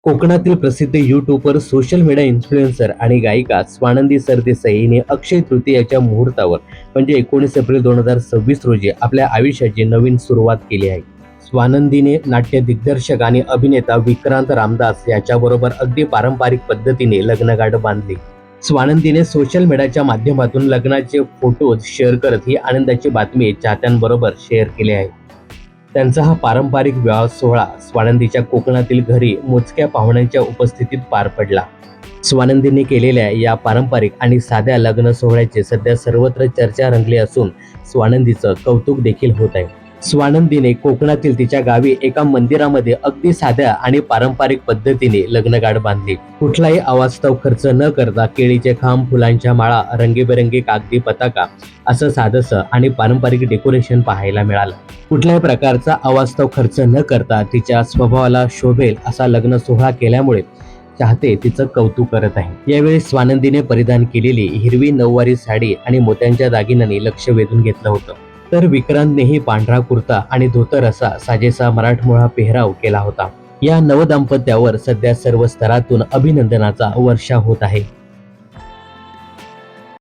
कोकणातील प्रसिद्ध YouTuber, social media influencer आणि गायिका स्वानंदी सरदेसाई हिने अक्षय तृतीयाच्या मुहूर्तावर म्हणजे 19 एप्रिल 2026 रोजी आपल्या आयुष्याची नवीन सुरुवात केली आहे. स्वानंदीने नाट्य दिग्दर्शक आणि अभिनेता विक्रांत रामदास याच्याबरोबर अगदी पारंपरिक पद्धतीने लग्नगाठ बांधली. स्वानंदीने सोशल मीडियाच्या माध्यमातून लग्नाचे फोटोज शेअर करत ही आनंदाची बातमी चाहत्यांबरोबर शेअर केली आहे. त्यांचा हा पारंपरिक विवाह सोहळा स्वानंदीच्या कोकणातील घरी मोजक्या पाहुण्यांच्या उपस्थितीत पार पडला. स्वानंदीने केलेल्या या पारंपरिक आणि साध्या लग्न सोहळ्याची सध्या सर्वत्र चर्चा रंगली असून स्वानंदीचं कौतुक देखील होत आहे. स्वानंदीने कोकणातील तिच्या गावी एका मंदिरामध्ये अगदी साध्या आणि पारंपरिक पद्धतीने लग्नगाठ बांधली. कुठलाही अवास्तव खर्च न करता केळीचे खांब, फुलांच्या माळा, रंगीबेरंगी कागदी पताका असं साधंसं आणि पारंपरिक डेकोरेशन पाहायला मिळालं. कुठल्याही प्रकारचा अवास्तव खर्च न करता तिच्या स्वभावाला शोभेल असा लग्न सोहळा केल्यामुळे चाहते तिचं कौतुक करत आहे. यावेळी स्वानंदीने परिधान केलेली हिरवी नऊवारी साडी आणि मोत्यांच्या दागिन्यांनी लक्ष वेधून घेतलं होतं. तर विक्रांतनेही पांढरा कुर्ता आणि धोतर असा साजेसा मराठमोळा पेहराव केला होता. या नवदाम्पत्यावर सध्या सर्व स्तरातून अभिनंदनाचा वर्षाव होत आहे.